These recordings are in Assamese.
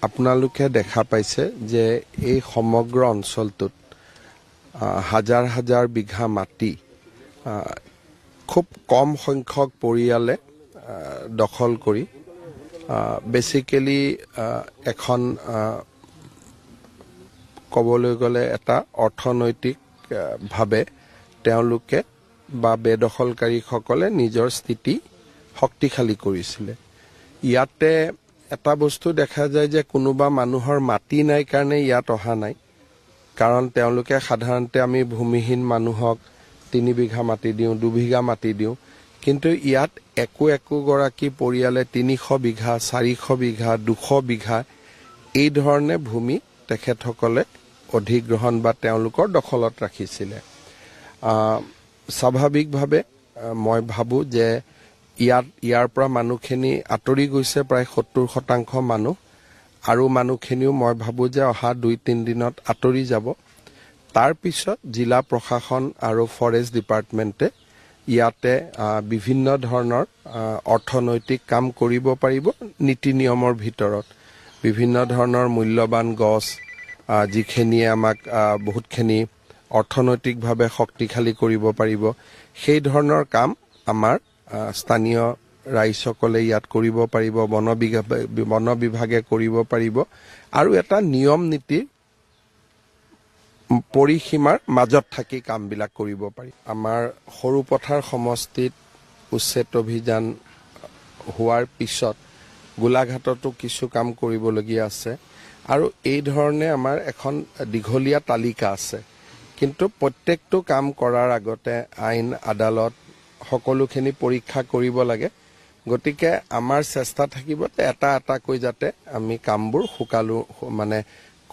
আপোনালোকে দেখা পাইছে যে এই সমগ্ৰ অঞ্চলটোত হাজাৰ হাজাৰ বিঘা মাটি খুব কম সংখ্যক পৰিয়ালে দখল কৰি বেসিক্যালি এখন ক'বলৈ গ'লে এটা অৰ্থনৈতিক ভাৱে তেওঁলোকে বা বেদখলকাৰীসকলে নিজৰ স্থিতি শক্তিশালী কৰিছিলে। ইয়াতে এটা বস্তু দেখা যায় যে কোনোবা মানুহৰ মাটি নাই কাৰণে ইয়াত অহা নাই, কাৰণ তেওঁলোকে সাধাৰণতে আমি ভূমিহীন মানুহক 3 বিঘা মাটি দিওঁ, 2 বিঘা মাটি দিওঁ, কিন্তু ইয়াত একো পৰিয়ালে 300 বিঘা, 400 বিঘা, 200 বিঘা এই ধৰণে ভূমি তেখেতসকলে অধিগ্ৰহণ বা তেওঁলোকৰ দখলত ৰাখিছিলে। স্বাভাৱিকভাৱে মই ভাবো যে ইয়াৰ পৰা মানুহখিনি আঁতৰি গৈছে প্ৰায় 70% মানুহ, আৰু মানুহখিনিও মই ভাবো যে অহা 2-3 দিনত আঁতৰি যাব। তাৰ পিছত জিলা প্ৰশাসন আৰু ফৰেষ্ট ডিপাৰ্টমেণ্টে ইয়াতে বিভিন্ন ধৰণৰ অৰ্থনৈতিক কাম কৰিব পাৰিব। নীতি নিয়মৰ ভিতৰত বিভিন্ন ধৰণৰ মূল্যৱান গছ যিখিনিয়ে আমাক বহুতখিনি অৰ্থনৈতিকভাৱে শক্তিশালী কৰিব পাৰিব, সেই ধৰণৰ কাম আমাৰ স্থানীয় ৰাইজসকলে ইয়াত কৰিব পাৰিব, বন বিভাগে কৰিব পাৰিব, আৰু এটা নিয়ম নীতিৰ পৰিসীমাৰ মাজত থাকি কামবিলাক কৰিব পাৰি। আমাৰ সৰুপথাৰ সমষ্টিত উচ্ছেদ অভিযান হোৱাৰ পিছত গোলাঘাটতো কিছু কাম কৰিবলগীয়া আছে, আৰু এই ধৰণে আমাৰ এখন দীঘলীয়া তালিকা আছে। কিন্তু প্ৰত্যেকটো কাম কৰাৰ আগতে আইন আদালত সকলোখিনি পৰীক্ষা কৰিব লাগে। গতিকে আমাৰ চেষ্টা থাকিব এটা এটাকৈ যাতে আমি কামবোৰ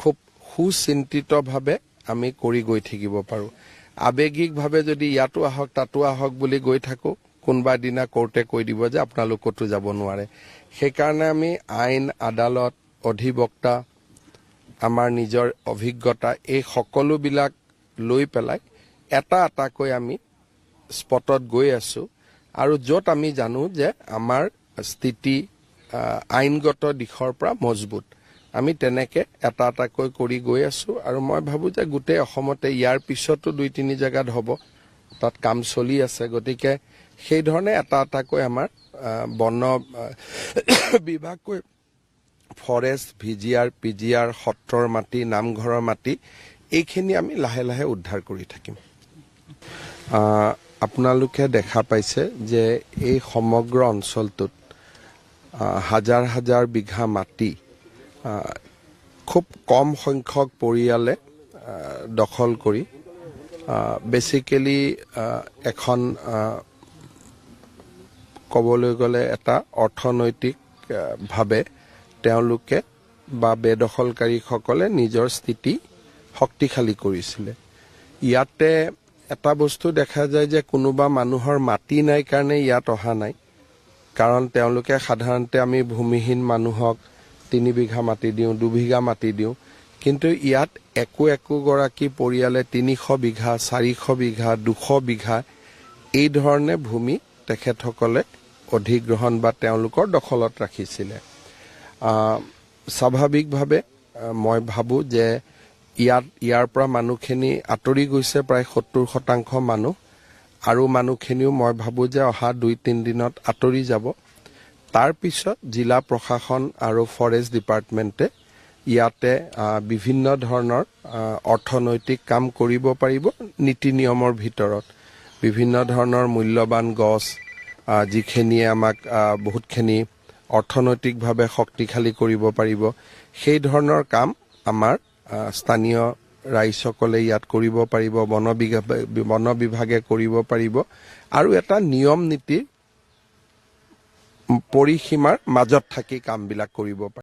খুব সুচিন্তিতভাৱে আমি কৰি গৈ থাকিব পাৰোঁ। আৱেগিকভাৱে যদি ইয়াতো আহক তাতো আহক বুলি গৈ থাকোঁ, কোনোবা দিনা কোৰ্টে কৈ দিব যে আপোনালোক ক'তো যাব নোৱাৰে। সেইকাৰণে আমি আইন আদালত, অধিবক্তা, আমাৰ নিজৰ অভিজ্ঞতা, এই সকলোবিলাক লৈ পেলাই এটা এটাকৈ আমি স্পটত গৈ আছো, আৰু য'ত আমি জানো যে আমাৰ স্থিতি আইনগত দিশৰ পৰা মজবুত, আমি তেনেকে এটা এটাকৈ কৰি গৈ আছো। আৰু মই ভাবো যে গোটেই অসমতে ইয়াৰ পিছতো 2-3 জেগাত হ'ব, তাত কাম চলি আছে। গতিকে সেই ধৰণে এটা এটাকৈ আমাৰ বন বিভাগকৈ ফৰেষ্ট, VGR, PGR, সত্ৰৰ মাটি, নামঘৰৰ মাটি, এইখিনি আমি লাহে লাহে উদ্ধাৰ কৰি থাকিম। আপোনালোকে দেখা পাইছে যে এই সমগ্ৰ অঞ্চলটোত হাজাৰ হাজাৰ বিঘা মাটি খুব কম সংখ্যক পৰিয়ালে দখল কৰি বেসিক্যালি এখন ক'বলৈ গ'লে এটা অৰ্থনৈতিক ভাৱে তেওঁলোকে বা বেদখলকাৰীসকলে নিজৰ স্থিতি শক্তিশালী কৰিছিলে। ইয়াতে এটা বস্তু দেখা যায় যে কোনোবা মানুহৰ মাটি নাই কাৰণে ইয়াত অহা নাই, কাৰণ তেওঁলোকে সাধাৰণতে আমি ভূমিহীন মানুহক 3 বিঘা মাটি দিওঁ, 2 বিঘা মাটি দিওঁ, কিন্তু ইয়াত একো পৰিয়ালে 300 বিঘা, 400 বিঘা, 200 বিঘা এই ধৰণে ভূমি তেখেতসকলে অধিগ্ৰহণ বা তেওঁলোকৰ দখলত ৰাখিছিলে। স্বাভাৱিকভাৱে মই ভাবো যে ইয়াৰ পৰা মানুহখিনি আঁতৰি গৈছে প্ৰায় 70% মানুহ, আৰু মানুহখিনিও মই ভাবো যে অহা 2-3 দিনত আঁতৰি যাব। তাৰ পিছত জিলা প্ৰশাসন আৰু ফৰেষ্ট ডিপাৰ্টমেণ্টে ইয়াতে বিভিন্ন ধৰণৰ অৰ্থনৈতিক কাম কৰিব পাৰিব। নীতি নিয়মৰ ভিতৰত বিভিন্ন ধৰণৰ মূল্যৱান গছ যিখিনিয়ে আমাক বহুতখিনি অৰ্থনৈতিকভাৱে শক্তিশালী কৰিব পাৰিব, সেই ধৰণৰ কাম আমাৰ স্থানীয় ৰাইজসকলে ইয়াত কৰিব পাৰিব, বন বিভাগে কৰিব পাৰিব, আৰু এটা নিয়ম নীতিৰ পৰিসীমাৰ মাজত থাকি কামবিলাক কৰিব পাৰিব।